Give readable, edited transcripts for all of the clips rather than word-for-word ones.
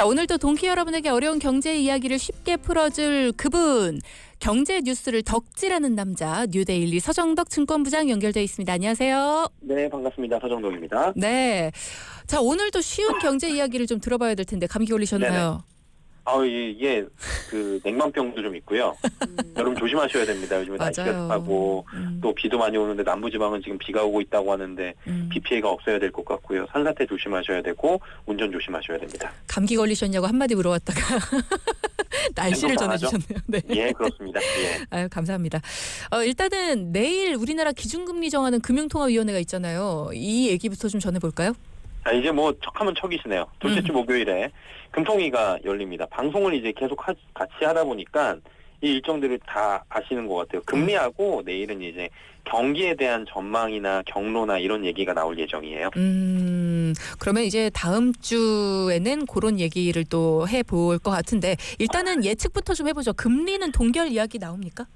자, 오늘도 동키 여러분에게 어려운 경제 이야기를 쉽게 풀어줄 그분. 경제 뉴스를 덕질하는 남자 뉴데일리 서정덕 증권부장 연결돼 있습니다. 안녕하세요. 네, 반갑습니다. 서정동입니다. 네. 자, 오늘도 쉬운 경제 이야기를 좀 들어봐야 될 텐데 감기 걸리셨나요? 이게 냉방병도 좀 있고요. 여러분 조심하셔야 됩니다. 요즘에 날씨가 맞아요. 습하고 또 비도 많이 오는데 남부지방은 지금 비가 오고 있다고 하는데 비 피해가 없어야 될 것 같고요. 산사태 조심하셔야 되고 운전 조심하셔야 됩니다. 감기 걸리셨냐고 한마디 물어봤다가 날씨를 당하죠? 전해주셨네요. 네. 예, 그렇습니다. 예. 아유, 감사합니다. 일단은 내일 우리나라 기준금리 정하는 금융통화위원회가 있잖아요. 이 얘기부터 좀 전해볼까요? 이제 뭐 척하면 척이시네요. 둘째 주 목요일에 금통위가 열립니다. 방송을 이제 계속 같이 하다 보니까 이 일정들을 다 아시는 것 같아요. 금리하고 내일은 이제 경기에 대한 전망이나 경로나 이런 얘기가 나올 예정이에요. 그러면 이제 다음 주에는 그런 얘기를 또 해볼 것 같은데 일단은 예측부터 좀 해보죠. 금리는 동결 이야기 나옵니까?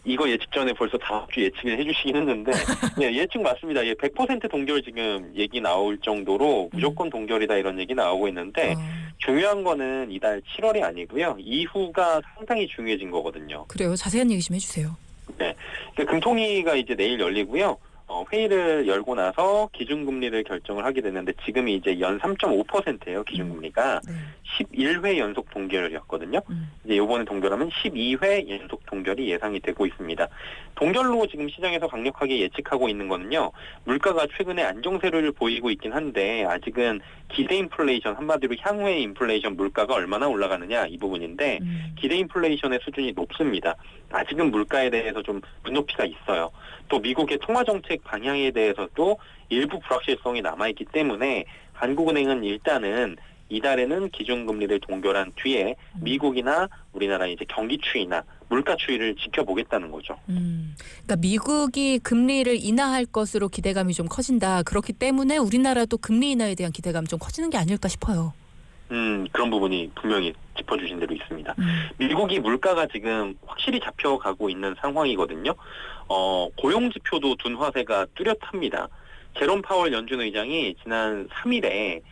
이거 예측 전에 벌써 다음 주 예측을 해주시긴 했는데 네, 예측 맞습니다. 100% 동결 지금 얘기 나올 정도로 무조건 동결이다 이런 얘기 나오고 있는데 중요한 거는 이달 7월이 아니고요. 이후가 상당히 중요해진 거거든요. 그래요. 자세한 얘기 좀 해주세요. 네, 그러니까 금통위가 이제 내일 열리고요. 회의를 열고 나서 기준금리를 결정을 하게 되는데 지금이 이제 연 3.5%예요. 기준금리가 11회 연속 동결이었거든요. 이제 이번에 동결하면 12회 연속 동결이 예상이 되고 있습니다. 동결로 지금 시장에서 강력하게 예측하고 있는 거는요. 물가가 최근에 안정세를 보이고 있긴 한데 아직은 기대 인플레이션 한마디로 향후의 인플레이션 물가가 얼마나 올라가느냐 이 부분인데 기대 인플레이션의 수준이 높습니다. 아직은 물가에 대해서 좀 눈높이가 있어요. 또 미국의 통화정책 방향에 대해서도 일부 불확실성이 남아있기 때문에 한국은행은 일단은 이달에는 기준금리를 동결한 뒤에 미국이나 우리나라 이제 경기 추이나 물가 추이를 지켜보겠다는 거죠. 그러니까 미국이 금리를 인하할 것으로 기대감이 좀 커진다. 그렇기 때문에 우리나라도 금리 인하에 대한 기대감이 좀 커지는 게 아닐까 싶어요. 그런 부분이 분명히 짚어주신 대로 있습니다. 미국이 물가가 지금 확실히 잡혀가고 있는 상황이거든요. 고용지표도 둔화세가 뚜렷합니다. 제롬 파월 연준 의장이 지난 3일에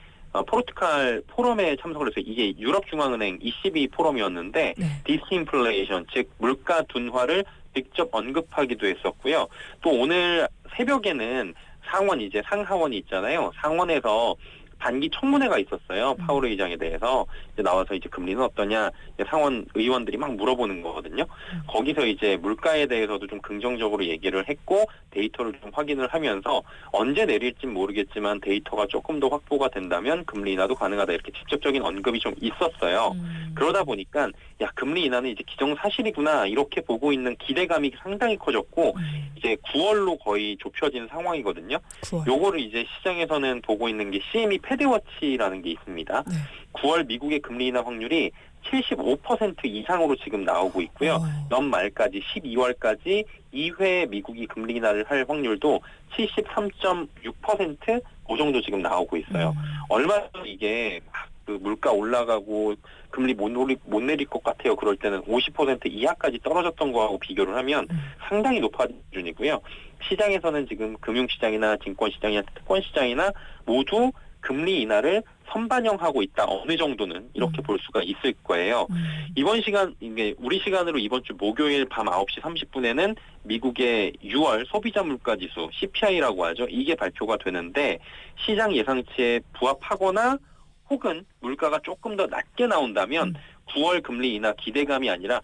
포르투갈 포럼에 참석을 해서 이게 유럽중앙은행 ECB 포럼이었는데 디스인플레이션 즉 물가 둔화를 직접 언급하기도 했었고요. 또 오늘 새벽에는 상하원이 있잖아요. 상원에서 단기 청문회가 있었어요. 파월 의장에 대해서 이제 나와서 이제 금리는 어떠냐 상원 의원들이 막 물어보는 거거든요. 거기서 이제 물가에 대해서도 좀 긍정적으로 얘기를 했고 데이터를 좀 확인을 하면서 언제 내릴진 모르겠지만 데이터가 조금 더 확보가 된다면 금리 인하도 가능하다 이렇게 직접적인 언급이 좀 있었어요. 그러다 보니까 금리 인하는 이제 기정사실이구나 이렇게 보고 있는 기대감이 상당히 커졌고 이제 9월로 거의 좁혀진 상황이거든요. 9월. 요거를 이제 시장에서는 보고 있는 게 CME 패드워치라는 게 있습니다. 9월 미국의 금리 인하 확률이 75% 이상으로 지금 나오고 있고요. 연말까지 12월까지 2회 미국이 금리 인하를 할 확률도 73.6% 그 정도 지금 나오고 있어요. 얼마 전 이게 물가 올라가고 금리 못 내릴 것 같아요. 그럴 때는 50% 이하까지 떨어졌던 거하고 비교를 하면 상당히 높아진 수준이고요. 시장에서는 지금 금융시장이나 증권시장이나 특권시장이나 모두 금리 인하를 선반영하고 있다. 어느 정도는 이렇게 볼 수가 있을 거예요. 이게 우리 시간으로 이번 주 목요일 밤 9시 30분에는 미국의 6월 소비자 물가 지수 CPI라고 하죠. 이게 발표가 되는데 시장 예상치에 부합하거나 혹은 물가가 조금 더 낮게 나온다면 9월 금리 인하 기대감이 아니라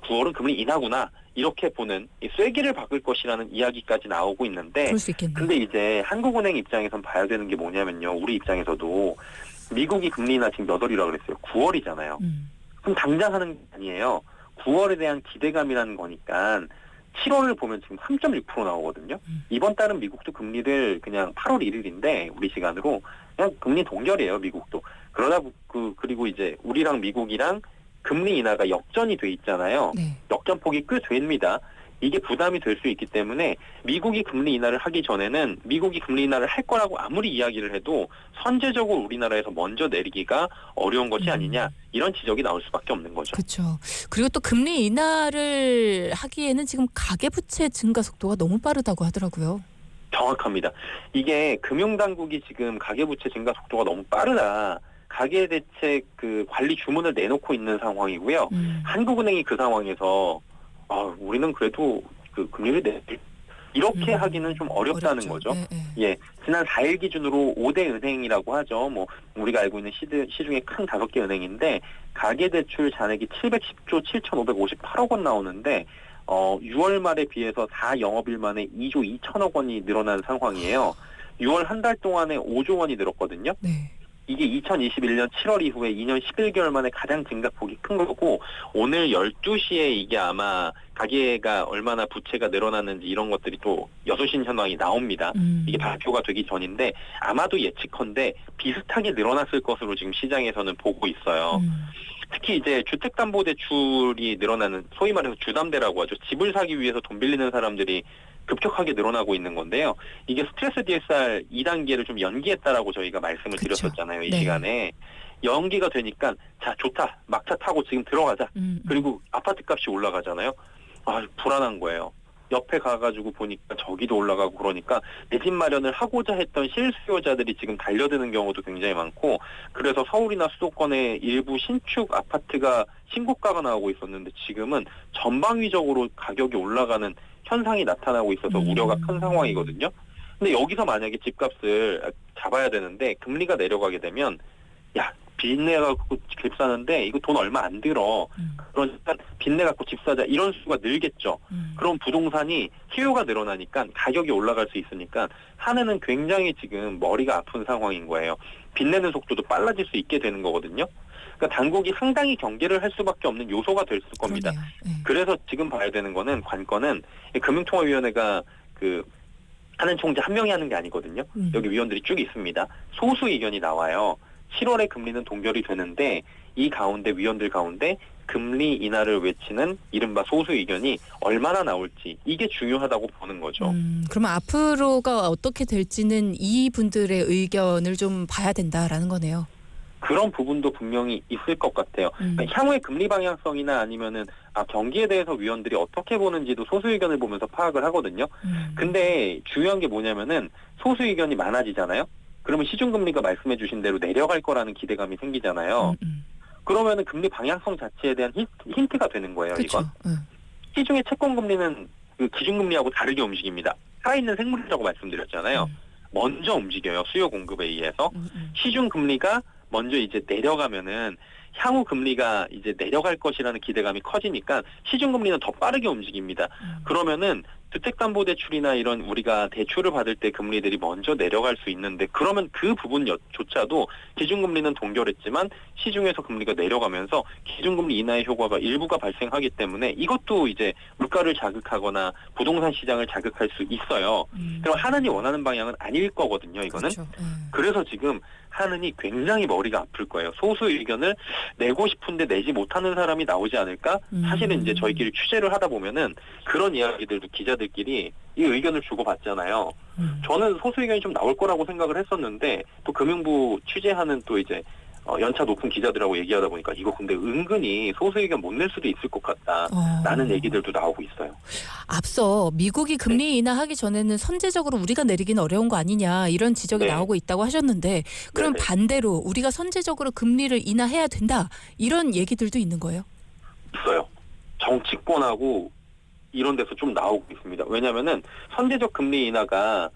9월은 금리 인하구나 이렇게 보는 쐐기를 박을 것이라는 이야기까지 나오고 있는데 그럴 수 있겠네요. 근데 이제 한국은행 입장에선 봐야 되는 게 뭐냐면요. 우리 입장에서도 미국이 금리 인하 지금 몇 월이라고 그랬어요. 9월이잖아요. 그럼 당장 하는 게 아니에요. 9월에 대한 기대감이라는 거니까 7월을 보면 지금 3.6% 나오거든요. 이번 달은 미국도 금리를 그냥 8월 1일인데 우리 시간으로 그냥 금리 동결이에요. 미국도. 그리고 이제 우리랑 미국이랑 금리 인하가 역전이 돼 있잖아요. 역전폭이 꽤 됩니다. 이게 부담이 될 수 있기 때문에 미국이 금리 인하를 하기 전에는 미국이 금리 인하를 할 거라고 아무리 이야기를 해도 선제적으로 우리나라에서 먼저 내리기가 어려운 것이 아니냐 이런 지적이 나올 수밖에 없는 거죠. 그렇죠. 그리고 또 금리 인하를 하기에는 지금 가계부채 증가 속도가 너무 빠르다고 하더라고요. 정확합니다. 이게 금융당국이 지금 가계부채 증가 속도가 너무 빠르다. 가계대책 그 관리 주문을 내놓고 있는 상황이고요. 한국은행이 그 상황에서 우리는 그래도 그 금리를 이렇게 하기는 좀 어렵다는 어렵죠. 거죠. 예, 지난 4일 기준으로 5대 은행이라고 하죠. 뭐 우리가 알고 있는 시중에 큰 5개 은행인데 가계대출 잔액이 710조 7,558억 원 나오는데 6월 말에 비해서 4영업일 만에 2조 2천억 원이 늘어난 상황이에요. 6월 한 달 동안에 5조 원이 늘었거든요. 네. 이게 2021년 7월 이후에 2년 11개월 만에 가장 증가폭이 큰 거고 오늘 12시에 이게 아마 가계가 얼마나 부채가 늘어났는지 이런 것들이 또 여수신 현황이 나옵니다. 이게 발표가 되기 전인데 아마도 예측컨대 비슷하게 늘어났을 것으로 지금 시장에서는 보고 있어요. 특히 이제 주택담보대출이 늘어나는 소위 말해서 주담대라고 하죠. 집을 사기 위해서 돈 빌리는 사람들이 급격하게 늘어나고 있는 건데요. 이게 스트레스 DSR 2단계를 좀 연기했다라고 저희가 말씀을 드렸었잖아요. 이 시간에. 연기가 되니까 자 좋다. 막차 타고 지금 들어가자. 그리고 아파트 값이 올라가잖아요. 불안한 거예요. 옆에 가가지고 보니까 저기도 올라가고 그러니까 내 집 마련을 하고자 했던 실수요자들이 지금 달려드는 경우도 굉장히 많고 그래서 서울이나 수도권의 일부 신축 아파트가 신고가가 나오고 있었는데 지금은 전방위적으로 가격이 올라가는 현상이 나타나고 있어서 우려가 큰 상황이거든요. 근데 여기서 만약에 집값을 잡아야 되는데 금리가 내려가게 되면 빚내 갖고 집 사는데 이거 돈 얼마 안 들어. 그러니까 빚내 갖고 집 사자 이런 수가 늘겠죠. 그럼 부동산이 수요가 늘어나니까 가격이 올라갈 수 있으니까 한해는 굉장히 지금 머리가 아픈 상황인 거예요. 빚내는 속도도 빨라질 수 있게 되는 거거든요. 그러니까 당국이 상당히 경계를 할 수밖에 없는 요소가 될 겁니다. 그래서 지금 봐야 되는 거는 관건은 금융통화위원회가 그 하는 총재 한 명이 하는 게 아니거든요. 여기 위원들이 쭉 있습니다. 소수 의견이 나와요. 7월에 금리는 동결이 되는데 이 가운데 위원들 가운데 금리 인하를 외치는 이른바 소수 의견이 얼마나 나올지 이게 중요하다고 보는 거죠. 그러면 앞으로가 어떻게 될지는 이분들의 의견을 좀 봐야 된다라는 거네요. 그런 부분도 분명히 있을 것 같아요. 그러니까 향후의 금리 방향성이나 아니면은 경기에 대해서 위원들이 어떻게 보는지도 소수 의견을 보면서 파악을 하거든요. 근데 중요한 게 뭐냐면은 소수 의견이 많아지잖아요. 그러면 시중금리가 말씀해 주신 대로 내려갈 거라는 기대감이 생기잖아요. 그러면은 금리 방향성 자체에 대한 힌트가 되는 거예요. 그쵸. 이건. 시중의 채권금리는 그 기준금리하고 다르게 움직입니다. 살아있는 생물이라고 말씀드렸잖아요. 먼저 움직여요. 수요 공급에 의해서. 시중금리가 먼저 이제 내려가면은 향후 금리가 이제 내려갈 것이라는 기대감이 커지니까 시중금리는 더 빠르게 움직입니다. 그러면은 주택담보대출이나 이런 우리가 대출을 받을 때 금리들이 먼저 내려갈 수 있는데 그러면 그 부분조차도 기준금리는 동결했지만 시중에서 금리가 내려가면서 기준금리 인하의 효과가 일부가 발생하기 때문에 이것도 이제 물가를 자극하거나 부동산 시장을 자극할 수 있어요. 그럼 한은이 원하는 방향은 아닐 거거든요. 이거는. 그렇죠. 그래서 지금 한은이 굉장히 머리가 아플 거예요. 소수 의견을 내고 싶은데 내지 못하는 사람이 나오지 않을까? 사실은 이제 저희끼리 취재를 하다 보면은 그런 이야기들도 기자들끼리 이 의견을 주고받잖아요. 저는 소수 의견이 좀 나올 거라고 생각을 했었는데 또 금융부 취재하는 또 이제 연차 높은 기자들하고 얘기하다 보니까 이거 근데 은근히 소수 의견 못 낼 수도 있을 것 같다라는 얘기들도 나오고 있어요. 앞서 미국이 금리 인하하기 전에는 선제적으로 우리가 내리기는 어려운 거 아니냐 이런 지적이 나오고 있다고 하셨는데 그럼 반대로 우리가 선제적으로 금리를 인하해야 된다 이런 얘기들도 있는 거예요? 있어요. 정치권하고 이런 데서 좀 나오고 있습니다. 왜냐하면은 선제적 금리 인하가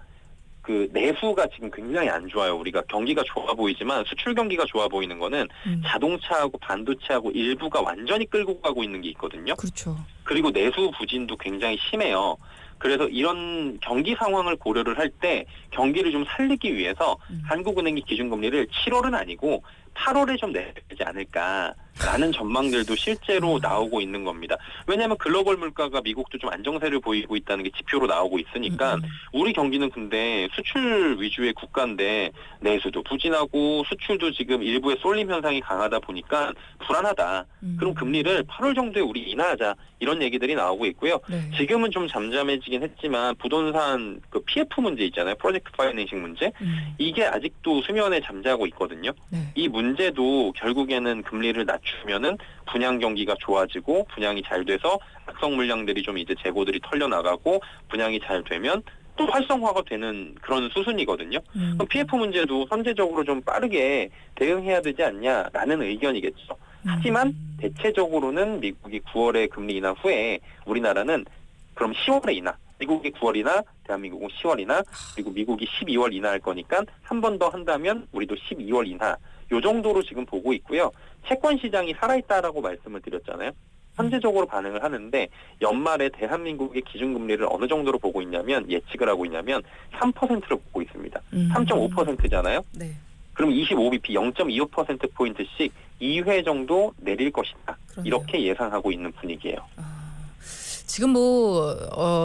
그 내수가 지금 굉장히 안 좋아요. 우리가 경기가 좋아 보이지만 수출 경기가 좋아 보이는 거는 자동차하고 반도체하고 일부가 완전히 끌고 가고 있는 게 있거든요. 그렇죠. 그리고 내수 부진도 굉장히 심해요. 그래서 이런 경기 상황을 고려를 할 때 경기를 좀 살리기 위해서 한국은행이 기준금리를 7월은 아니고 8월에 좀 내야 되지 않을까라는 전망들도 실제로 나오고 있는 겁니다. 왜냐하면 글로벌 물가가 미국도 좀 안정세를 보이고 있다는 게 지표로 나오고 있으니까 우리 경기는 근데 수출 위주의 국가인데 내수도 부진하고 수출도 지금 일부의 쏠림 현상이 강하다 보니까 불안하다. 그럼 금리를 8월 정도에 우리 인하하자 이런 얘기들이 나오고 있고요. 지금은 좀 잠잠해지긴 했지만 부동산 그 PF 문제 있잖아요. 프로젝트 파이낸싱 문제. 이게 아직도 수면에 잠자고 있거든요. 이 문제도 결국에는 금리를 낮추면은 분양 경기가 좋아지고 분양이 잘 돼서 악성 물량들이 좀 이제 재고들이 털려 나가고 분양이 잘 되면 또 활성화가 되는 그런 수순이거든요. 그럼 PF 문제도 선제적으로 좀 빠르게 대응해야 되지 않냐라는 의견이겠죠. 하지만 대체적으로는 미국이 9월에 금리 인하 후에 우리나라는 그럼 10월에 인하, 미국이 9월이나 대한민국은 10월이나 그리고 미국이 12월 인하할 거니까 한 번 더 한다면 우리도 12월 인하 요 정도로 지금 보고 있고요. 채권 시장이 살아있다라고 말씀을 드렸잖아요. 선제적으로 반응을 하는데 연말에 대한민국의 기준금리를 어느 정도로 보고 있냐면 예측을 하고 있냐면 3%를 보고 있습니다. 3.5%잖아요. 네. 그럼 25bp 0.25%포인트씩 2회 정도 내릴 것이다. 그러네요. 이렇게 예상하고 있는 분위기예요. 지금 뭐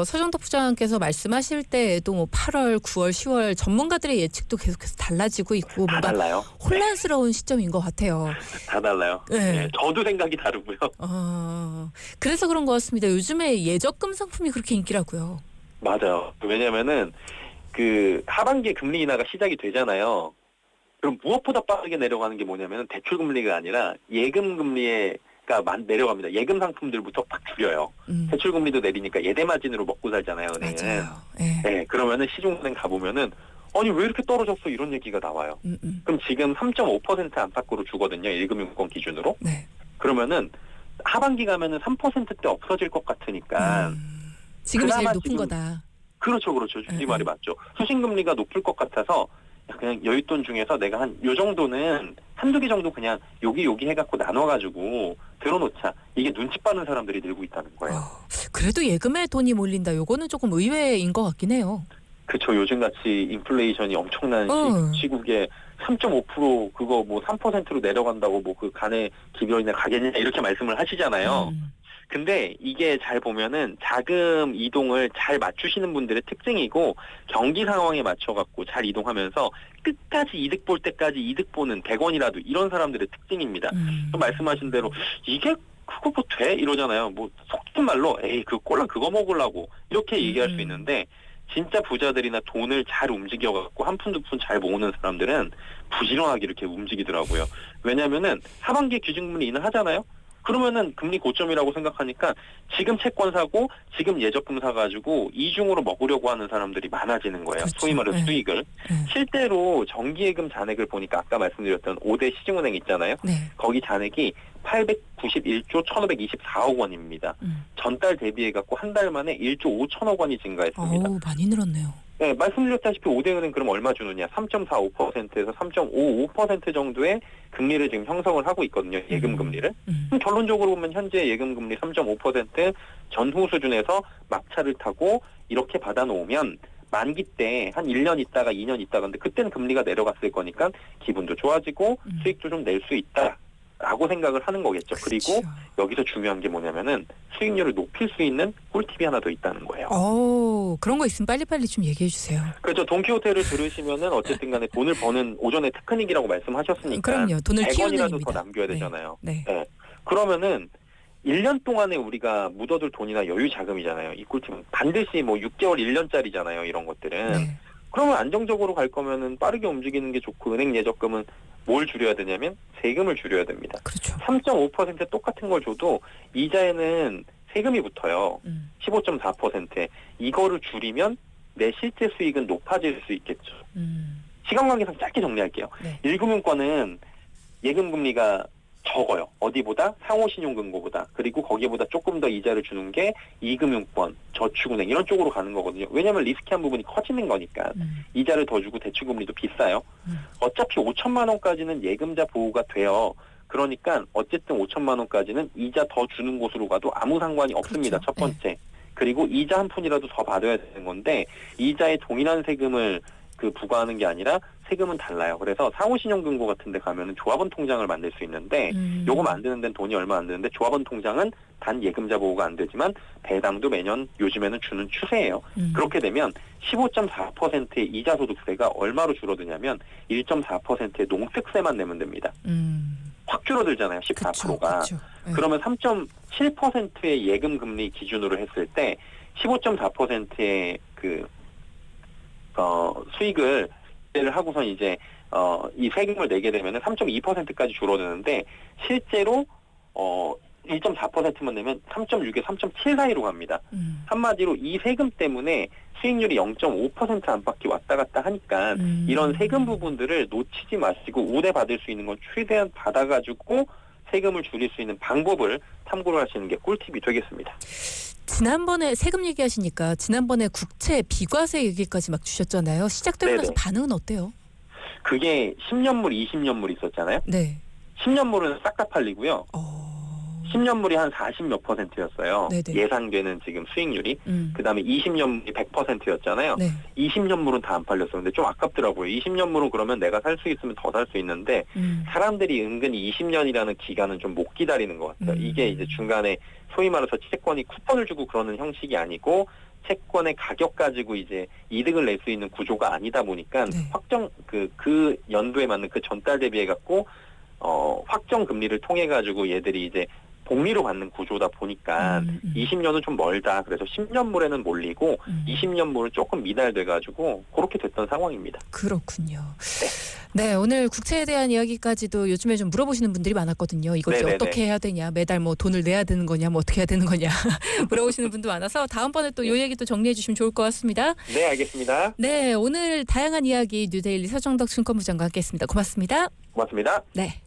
서정덕 부장께서 말씀하실 때에도 뭐 8월, 9월, 10월 전문가들의 예측도 계속해서 달라지고 있고 다 뭔가 달라요. 혼란스러운 시점인 것 같아요. 다 달라요. 네. 네, 저도 생각이 다르고요. 그래서 그런 것 같습니다. 요즘에 예적금 상품이 그렇게 인기라고요. 맞아요. 왜냐면은 그 하반기에 금리 인하가 시작이 되잖아요. 그럼 무엇보다 빠르게 내려가는 게 뭐냐면 대출 금리가 아니라 예금 금리가 내려갑니다. 예금 상품들부터 팍 줄여요. 대출 금리도 내리니까 예대 마진으로 먹고 살잖아요, 은행은. 맞아요. 네. 네, 그러면은 시중은행 가보면은 아니 왜 이렇게 떨어졌어 이런 얘기가 나와요. 그럼 지금 3.5% 안팎으로 주거든요. 예금융권 기준으로. 네. 그러면은 하반기 가면은 3%대 없어질 것 같으니까 지금이 제일 그나마 높은 지금 거다. 그렇죠. 주식 말이 맞죠. 수신금리가 높을 것 같아서 그냥 여윳돈 중에서 내가 한 요 정도는 한두 개 정도 그냥 여기 해갖고 나눠가지고 들어놓자. 이게 눈치 빠는 사람들이 늘고 있다는 거예요. 그래도 예금에 돈이 몰린다. 요거는 조금 의외인 것 같긴 해요. 그렇죠. 요즘같이 인플레이션이 엄청난 시국에 3.5% 그거 뭐 3%로 내려간다고 뭐 그 간의 기별이나 가겠냐 이렇게 말씀을 하시잖아요. 근데 이게 잘 보면은 자금 이동을 잘 맞추시는 분들의 특징이고 경기 상황에 맞춰갖고 잘 이동하면서 끝까지 이득 볼 때까지 이득 보는 100원이라도 이런 사람들의 특징입니다. 또 말씀하신 대로 이게 그거 뭐 돼? 이러잖아요. 뭐 속된 말로 에이 그 꼴랑 그거 먹으려고 이렇게 얘기할 수 있는데 진짜 부자들이나 돈을 잘 움직여갖고 한 푼 두 푼 잘 모으는 사람들은 부지런하게 이렇게 움직이더라고요. 왜냐면은 하반기에 기준금리 인하하잖아요. 그러면은 금리 고점이라고 생각하니까 지금 채권 사고 지금 예적금 사가지고 이중으로 먹으려고 하는 사람들이 많아지는 거예요. 그렇죠. 소위 말해서 수익을. 실제로 정기예금 잔액을 보니까 아까 말씀드렸던 5대 시중은행 있잖아요. 네. 거기 잔액이 891조 1524억 원입니다. 전달 대비해갖고 한 달 만에 1조 5천억 원이 증가했습니다. 많이 늘었네요. 네, 말씀드렸다시피 5대은행 그럼 얼마 주느냐? 3.45%에서 3.55% 정도의 금리를 지금 형성을 하고 있거든요. 예금 금리를. 그럼 결론적으로 보면 현재 예금 금리 3.5% 전후 수준에서 막차를 타고 이렇게 받아놓으면 만기 때 한 1년 있다가 2년 있다가 근데 그때는 금리가 내려갔을 거니까 기분도 좋아지고 수익도 좀 낼 수 있다. 라고 생각을 하는 거겠죠. 그리고 여기서 중요한 게 뭐냐면은 수익률을 높일 수 있는 꿀팁이 하나 더 있다는 거예요. 그런 거 있으면 빨리빨리 좀 얘기해 주세요. 그렇죠. 돈키호테를 들으시면은 어쨌든 간에 돈을 버는 오전에 테크닉이라고 말씀하셨으니까. 그럼요. 돈을 키우는 100원이라도 입니다. 더 남겨야 되잖아요. 네. 네. 그러면은 1년 동안에 우리가 묻어둘 돈이나 여유 자금이잖아요. 이 꿀팁은 반드시 뭐 6개월, 1년짜리잖아요. 이런 것들은. 네. 그러면 안정적으로 갈 거면은 빠르게 움직이는 게 좋고 은행 예적금은 뭘 줄여야 되냐면 세금을 줄여야 됩니다. 그렇죠. 3.5% 똑같은 걸 줘도 이자에는 세금이 붙어요. 15.4%에. 이거를 줄이면 내 실제 수익은 높아질 수 있겠죠. 시간 관계상 짧게 정리할게요. 네. 1금융권은 예금 금리가 적어요. 어디보다? 상호신용금고보다. 그리고 거기보다 조금 더 이자를 주는 게 2금융권, 저축은행 이런 쪽으로 가는 거거든요. 왜냐하면 리스키한 부분이 커지는 거니까. 이자를 더 주고 대출금리도 비싸요. 어차피 5천만 원까지는 예금자 보호가 돼요. 그러니까 어쨌든 5천만 원까지는 이자 더 주는 곳으로 가도 아무 상관이 없습니다. 그렇죠. 첫 번째. 그리고 이자 한 푼이라도 더 받아야 되는 건데 이자에 동일한 세금을 부과하는 게 아니라 세금은 달라요. 그래서 상호신용금고 같은 데 가면은 조합원 통장을 만들 수 있는데 요거 만드는 데는 돈이 얼마 안 드는데 조합원 통장은 단 예금자 보호가 안 되지만 배당도 매년 요즘에는 주는 추세예요. 그렇게 되면 15.4%의 이자 소득세가 얼마로 줄어드냐면 1.4%의 농특세만 내면 됩니다. 확 줄어들잖아요. 14%가. 그쵸. 네. 그러면 3.7%의 예금 금리 기준으로 했을 때 15.4%의 수익을 하고선 이제 이 세금을 내게 되면은 3.2%까지 줄어드는데 실제로 1.4%만 내면 3.6에 3.7 사이로 갑니다. 한마디로 이 세금 때문에 수익률이 0.5% 안팎이 왔다 갔다 하니까 이런 세금 부분들을 놓치지 마시고 우대받을 수 있는 건 최대한 받아가지고 세금을 줄일 수 있는 방법을 탐구를 하시는 게 꿀팁이 되겠습니다. 지난번에 세금 얘기하시니까 지난번에 국채 비과세 얘기까지 막 주셨잖아요. 시작되고 나서 반응은 어때요? 그게 10년물, 20년물 있었잖아요. 네. 10년물은 싹 다 팔리고요. 10년물이 한 40몇 %였어요. 네네. 예상되는 지금 수익률이. 그다음에 20년물이 100%였잖아요. 네. 20년물은 다 안 팔렸어요. 근데 좀 아깝더라고요. 20년물은 그러면 내가 살 수 있으면 더 살 수 있는데 사람들이 은근히 20년이라는 기간은 좀 못 기다리는 것 같아요. 이게 이제 중간에 소위 말해서 채권이 쿠폰을 주고 그러는 형식이 아니고 채권의 가격 가지고 이제 이득을 낼 수 있는 구조가 아니다 보니까 네. 확정 그 연도에 맞는 그 전달 대비해 갖고 확정 금리를 통해 가지고 얘들이 이제 복리로 받는 구조다 보니까 20년은 좀 멀다. 그래서 10년물에는 몰리고 20년물은 조금 미달돼가지고 그렇게 됐던 상황입니다. 그렇군요. 네, 오늘 국채에 대한 이야기까지도 요즘에 좀 물어보시는 분들이 많았거든요. 이거 이제 어떻게 해야 되냐, 매달 뭐 돈을 내야 되는 거냐, 뭐 어떻게 해야 되는 거냐 물어보시는 분도 많아서 다음번에 또 이 얘기도 정리해 주시면 좋을 것 같습니다. 네, 알겠습니다. 네, 오늘 다양한 이야기 뉴데일리 서정덕 증권부장과 함께했습니다. 고맙습니다. 고맙습니다. 네.